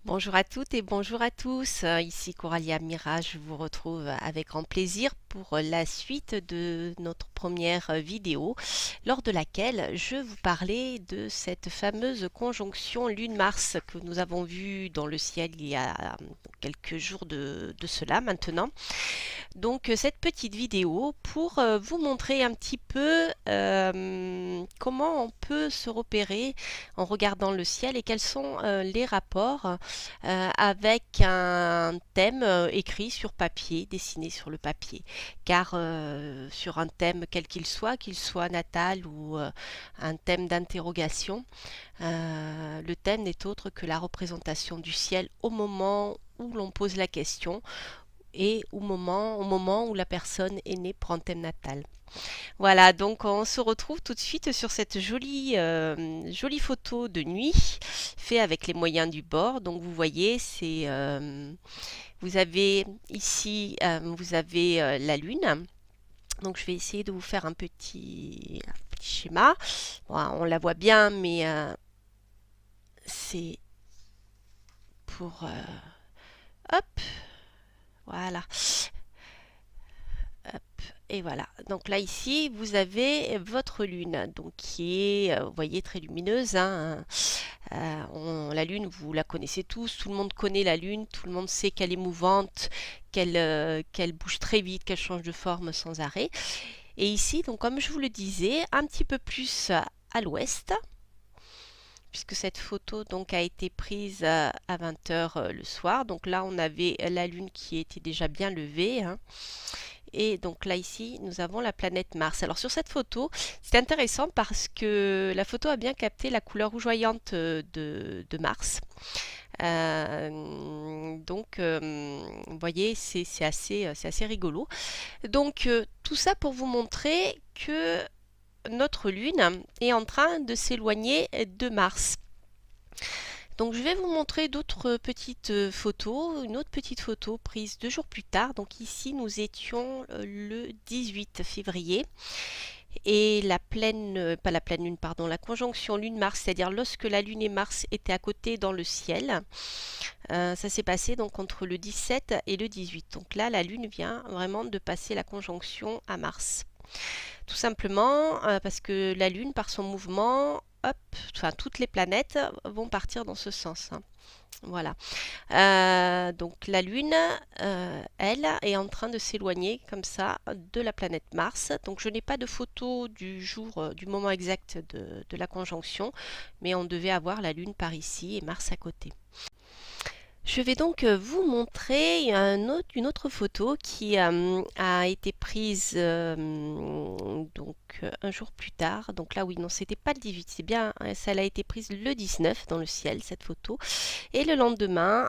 Bonjour à toutes et bonjour à tous. Ici Coralie Amira, je vous retrouve avec grand plaisir pour la suite de notre première vidéo, lors de laquelle je vous parlais de cette fameuse conjonction Lune-Mars que nous avons vue dans le ciel il y a quelques jours de cela maintenant. Donc cette petite vidéo pour vous montrer un petit peu comment on peut se repérer en regardant le ciel et quels sont les rapports avec un thème écrit sur papier, dessiné sur le papier. Car sur un thème quel qu'il soit natal ou un thème d'interrogation, le thème n'est autre que la représentation du ciel au moment où l'on pose la question et au moment où la personne est née pour un thème natal. Voilà, donc on se retrouve tout de suite sur cette jolie photo de nuit, fait avec les moyens du bord. Donc vous voyez, vous avez ici, vous avez la lune. Donc je vais essayer de vous faire un petit schéma. Bon, on la voit bien, mais c'est pour... hop, voilà. Hop, et voilà. Donc là ici, vous avez votre lune, donc qui est, vous voyez, très lumineuse, hein. La lune, vous la connaissez tous. Tout le monde connaît la lune. Tout le monde sait qu'elle est mouvante, qu'elle bouge très vite, qu'elle change de forme sans arrêt. Et ici, donc comme je vous le disais, un petit peu plus à l'ouest, puisque cette photo donc a été prise à 20 heures le soir. Donc là, on avait la lune qui était déjà bien levée, hein. Et donc là ici, nous avons la planète Mars. Alors sur cette photo, c'est intéressant parce que la photo a bien capté la couleur rougeoyante de Mars. Vous voyez, c'est assez rigolo. Donc tout ça pour vous montrer que notre Lune est en train de s'éloigner de Mars. Donc je vais vous montrer d'autres petites photos, une autre petite photo prise 2 jours plus tard. Donc ici nous étions le 18 février et pas la pleine lune, pardon, la conjonction lune-Mars, c'est-à-dire lorsque la lune et Mars étaient à côté dans le ciel. Ça s'est passé donc entre le 17 et le 18. Donc là la lune vient vraiment de passer la conjonction à Mars. Tout simplement parce que la lune par son mouvement, hop, enfin toutes les planètes vont partir dans ce sens, hein. Voilà. Donc la Lune, elle, est en train de s'éloigner comme ça de la planète Mars. Donc je n'ai pas de photo du jour, du moment exact de la conjonction, mais on devait avoir la Lune par ici et Mars à côté. Je vais donc vous montrer une autre photo qui a été prise un jour plus tard. Donc là, oui, non, c'était pas le 18, c'est bien, hein, ça a été prise le 19 dans le ciel, cette photo. Et le lendemain,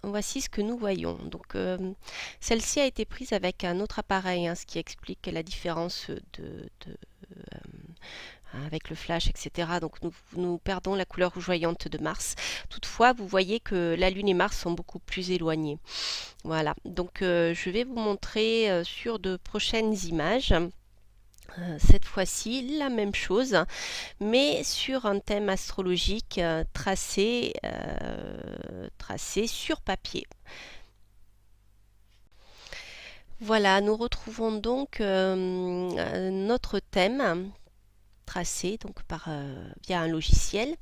voici ce que nous voyons. Donc celle-ci a été prise avec un autre appareil, hein, ce qui explique la différence avec le flash, etc. Donc nous perdons la couleur rougeoyante de Mars. Toutefois, vous voyez que la Lune et Mars sont beaucoup plus éloignés. Voilà, donc je vais vous montrer sur de prochaines images. Cette fois-ci, la même chose, mais sur un thème astrologique tracé sur papier. Voilà, nous retrouvons donc notre thème tracé donc via un logiciel.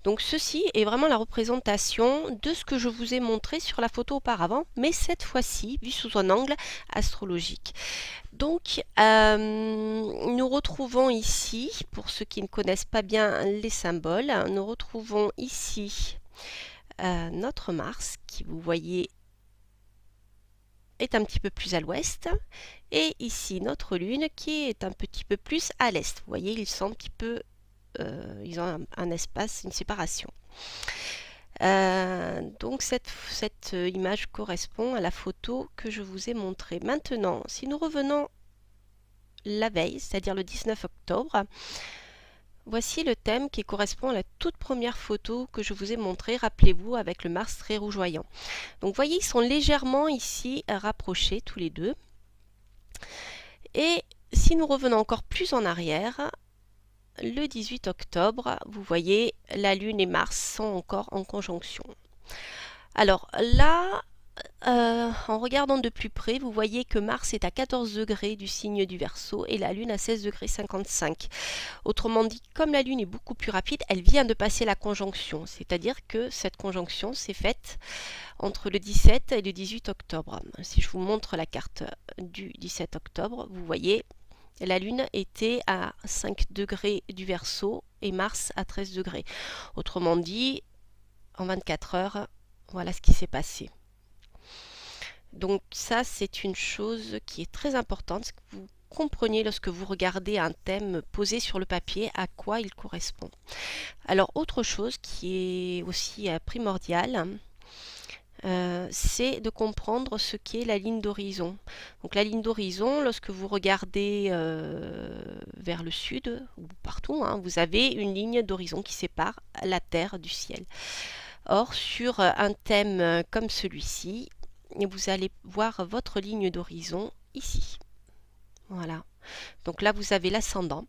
Donc ceci est vraiment la représentation de ce que je vous ai montré sur la photo auparavant, mais cette fois-ci vu sous un angle astrologique. Donc nous retrouvons ici, pour ceux qui ne connaissent pas bien les symboles, nous retrouvons ici notre Mars qui, vous voyez, est un petit peu plus à l'ouest, et ici notre Lune qui est un petit peu plus à l'est. Vous voyez, ils sont un petit peu, ils ont un espace, une séparation. Donc cette image correspond à la photo que je vous ai montrée. Maintenant, si nous revenons la veille, c'est-à-dire le 19 octobre, voici le thème qui correspond à la toute première photo que je vous ai montrée, rappelez-vous, avec le Mars très rougeoyant. Donc vous voyez, ils sont légèrement ici rapprochés tous les deux. Et si nous revenons encore plus en arrière, le 18 octobre, vous voyez, la Lune et Mars sont encore en conjonction. Alors là, en regardant de plus près, vous voyez que Mars est à 14 degrés du signe du Verseau et la Lune à 16 degrés 55. Autrement dit, comme la Lune est beaucoup plus rapide, elle vient de passer la conjonction, c'est-à-dire que cette conjonction s'est faite entre le 17 et le 18 octobre. Si je vous montre la carte du 17 octobre, vous voyez la Lune était à 5 degrés du Verseau et Mars à 13 degrés. Autrement dit, en 24 heures, voilà ce qui s'est passé. Donc ça, c'est une chose qui est très importante, que vous compreniez lorsque vous regardez un thème posé sur le papier, à quoi il correspond. Alors, autre chose qui est aussi primordiale, c'est de comprendre ce qu'est la ligne d'horizon. Donc la ligne d'horizon, lorsque vous regardez vers le sud, ou partout, hein, vous avez une ligne d'horizon qui sépare la Terre du ciel. Or, sur un thème comme celui-ci, vous allez voir votre ligne d'horizon ici. Voilà. Donc là, vous avez l'ascendant.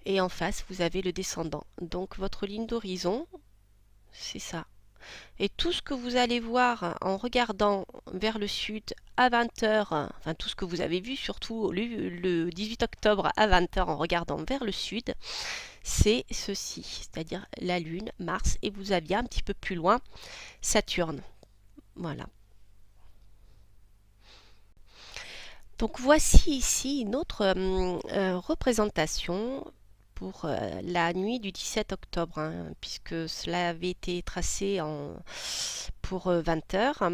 Et en face, vous avez le descendant. Donc votre ligne d'horizon, c'est ça. Et tout ce que vous allez voir en regardant vers le sud à 20 heures, enfin tout ce que vous avez vu surtout le 18 octobre à 20 heures en regardant vers le sud, c'est ceci, c'est-à-dire la Lune, Mars, et vous aviez un petit peu plus loin Saturne. Voilà. Donc voici ici une autre représentation pour la nuit du 17 octobre, hein, puisque cela avait été tracé pour 20 heures.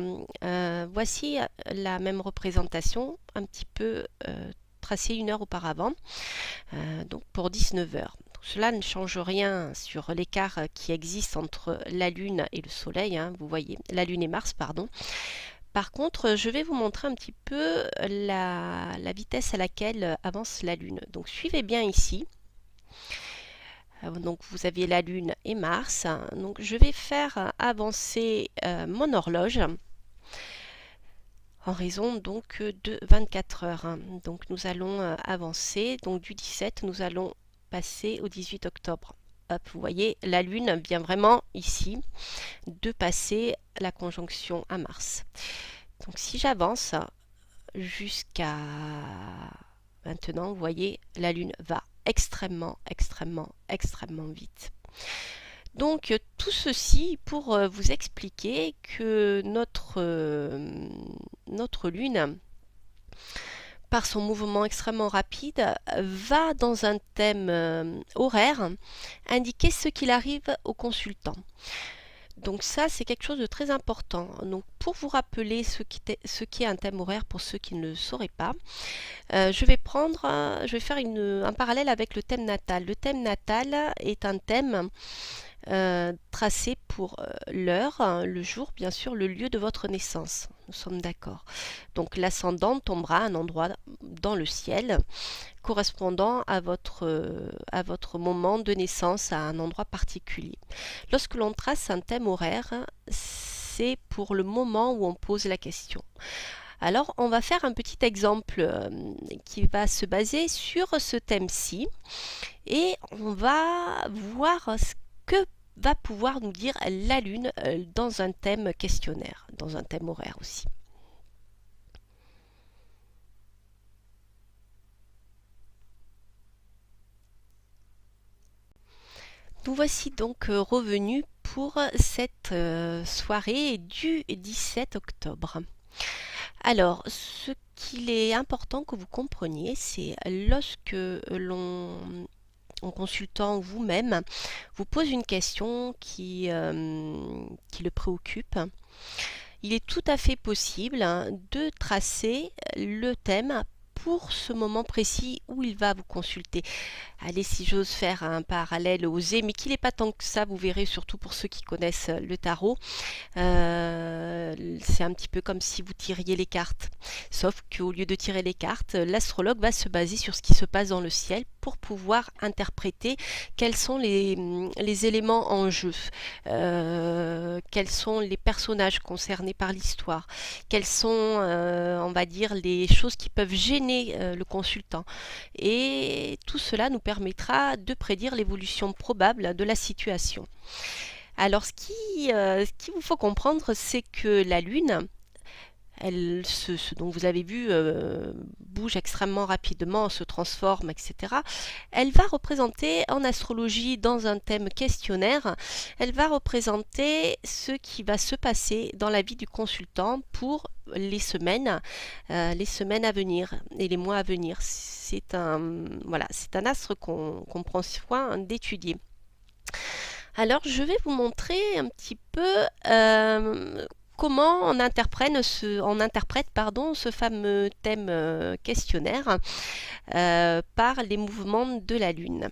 Voici la même représentation, un petit peu tracée une heure auparavant, donc pour 19 heures. Cela ne change rien sur l'écart qui existe entre la Lune et le Soleil, hein, vous voyez, la Lune et Mars, pardon. Par contre, je vais vous montrer un petit peu la vitesse à laquelle avance la Lune. Donc suivez bien ici. Donc vous avez la Lune et Mars. Donc je vais faire avancer mon horloge en raison donc de 24 heures. Donc nous allons avancer. Donc du 17, nous allons passer au 18 octobre. Hop, vous voyez, la Lune vient vraiment ici de passer la conjonction à Mars. Donc si j'avance jusqu'à maintenant, vous voyez, la Lune va extrêmement vite. Donc tout ceci pour vous expliquer que notre Lune, par son mouvement extrêmement rapide, va dans un thème horaire indiquer ce qu'il arrive au consultant. Donc ça, c'est quelque chose de très important. Donc pour vous rappeler ce qu'est un thème horaire pour ceux qui ne le sauraient pas, je vais faire un parallèle avec le thème natal. Le thème natal est un thème tracé pour l'heure, le jour, bien sûr, le lieu de votre naissance. Nous sommes d'accord. Donc l'ascendant tombera à un endroit dans le ciel correspondant à votre moment de naissance, à un endroit particulier. Lorsque l'on trace un thème horaire, c'est pour le moment où on pose la question. Alors, on va faire un petit exemple qui va se baser sur ce thème-ci et on va voir ce que va pouvoir nous dire la Lune dans un thème questionnaire, dans un thème horaire aussi. Nous voici donc revenus pour cette soirée du 17 octobre. Alors, ce qu'il est important que vous compreniez, c'est lorsque en consultant vous-même, vous pose une question qui le préoccupe, il est tout à fait possible de tracer le thème pour ce moment précis où il va vous consulter. Allez, si j'ose faire un parallèle osé, mais qui n'est pas tant que ça, vous verrez, surtout pour ceux qui connaissent le tarot. C'est un petit peu comme si vous tiriez les cartes. Sauf qu'au lieu de tirer les cartes, l'astrologue va se baser sur ce qui se passe dans le ciel pour pouvoir interpréter quels sont les éléments en jeu, quels sont les personnages concernés par l'histoire, quelles sont, on va dire, les choses qui peuvent gêner le consultant. Et tout cela nous permettra de prédire l'évolution probable de la situation. Alors, ce qu'il vous faut comprendre, c'est que la Lune, ce dont vous avez vu, bouge extrêmement rapidement, se transforme, etc. Elle va représenter en astrologie, dans un thème questionnaire, elle va représenter ce qui va se passer dans la vie du consultant pour les semaines à venir et les mois à venir. Voilà, c'est un astre qu'on prend soin d'étudier. Alors, je vais vous montrer un petit peu comment on interprète ce fameux thème questionnaire par les mouvements de la Lune.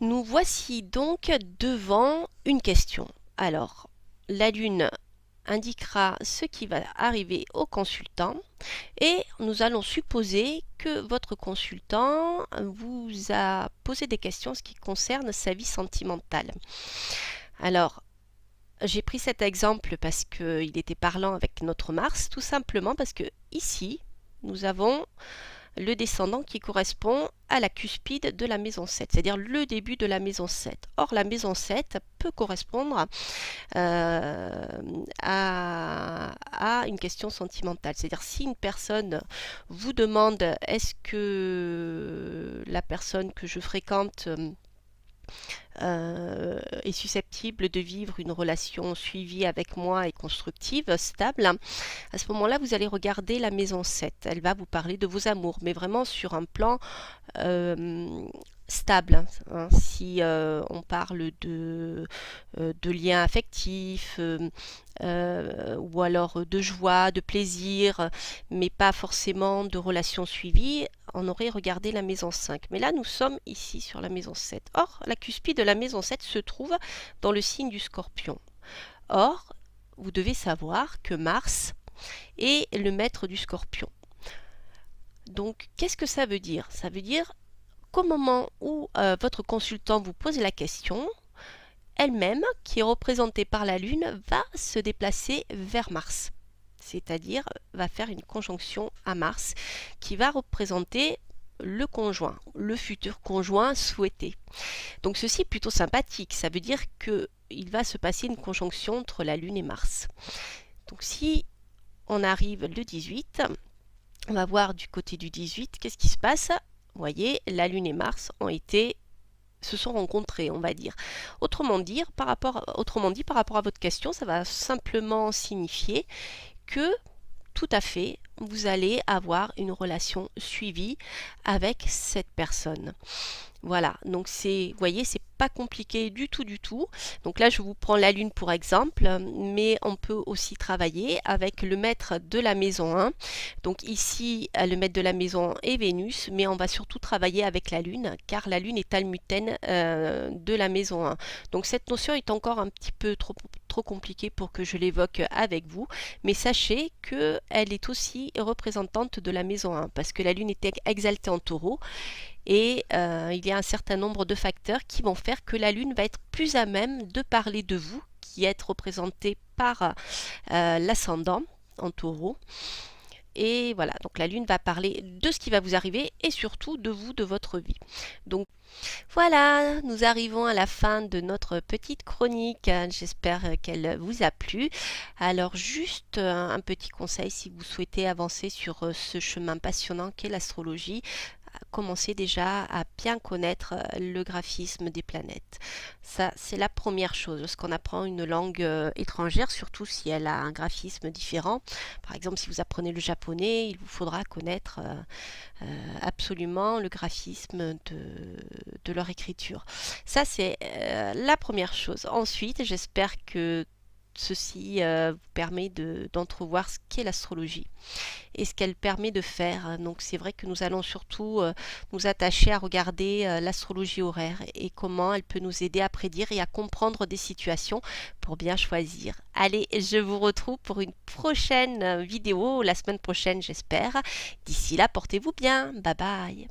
Nous voici donc devant une question. Alors, la Lune indiquera ce qui va arriver au consultant et nous allons supposer que votre consultant vous a posé des questions en ce qui concerne sa vie sentimentale. Alors, j'ai pris cet exemple parce qu'il était parlant avec notre Mars, tout simplement parce que ici, nous avons le descendant qui correspond à la cuspide de la maison 7, c'est-à-dire le début de la maison 7. Or, la maison 7 peut correspondre à une question sentimentale. C'est-à-dire si une personne vous demande est-ce que la personne que je fréquente est susceptible de vivre une relation suivie avec moi et constructive, stable, à ce moment-là, vous allez regarder la maison 7. Elle va vous parler de vos amours, mais vraiment sur un plan stable. Hein. Si on parle de liens affectifs, ou alors de joie, de plaisir, mais pas forcément de relations suivies, on aurait regardé la maison 5. Mais là, nous sommes ici sur la maison 7. Or, la cuspide de la maison 7 se trouve dans le signe du Scorpion. Or, vous devez savoir que Mars est le maître du Scorpion. Donc, qu'est-ce que ça veut dire? Ça veut dire qu'au moment où votre consultant vous pose la question, elle-même, qui est représentée par la Lune, va se déplacer vers Mars. C'est-à-dire va faire une conjonction à Mars qui va représenter le conjoint, le futur conjoint souhaité. Donc ceci est plutôt sympathique, ça veut dire qu'il va se passer une conjonction entre la Lune et Mars. Donc si on arrive le 18, on va voir du côté du 18, qu'est-ce qui se passe? Vous voyez, la Lune et Mars se sont rencontrés, on va dire. Autrement dit, par rapport à votre question, ça va simplement signifier que tout à fait, vous allez avoir une relation suivie avec cette personne. Voilà, donc vous voyez, c'est pas compliqué du tout, du tout. Donc là, je vous prends la Lune pour exemple, mais on peut aussi travailler avec le maître de la maison 1. Donc ici, le maître de la maison est Vénus, mais on va surtout travailler avec la Lune, car la Lune est almutène de la maison 1. Donc cette notion est encore un petit peu trop compliquée pour que je l'évoque avec vous, mais sachez qu'elle est aussi représentante de la maison 1, parce que la Lune est exaltée en Taureau, et il y a un certain nombre de facteurs qui vont faire que la Lune va être plus à même de parler de vous, qui êtes représenté par l'ascendant en Taureau. Et voilà, donc la Lune va parler de ce qui va vous arriver et surtout de vous, de votre vie. Donc voilà, nous arrivons à la fin de notre petite chronique. J'espère qu'elle vous a plu. Alors juste un petit conseil si vous souhaitez avancer sur ce chemin passionnant qu'est l'astrologie. Commencez déjà à bien connaître le graphisme des planètes. Ça, c'est la première chose. Lorsqu'on apprend une langue étrangère, surtout si elle a un graphisme différent. Par exemple, si vous apprenez le japonais, il vous faudra connaître absolument le graphisme de leur écriture. Ça, c'est la première chose. Ensuite, j'espère que ceci vous permet d'entrevoir ce qu'est l'astrologie et ce qu'elle permet de faire. Donc c'est vrai que nous allons surtout nous attacher à regarder l'astrologie horaire et comment elle peut nous aider à prédire et à comprendre des situations pour bien choisir. Allez, je vous retrouve pour une prochaine vidéo, la semaine prochaine j'espère. D'ici là, portez-vous bien. Bye bye.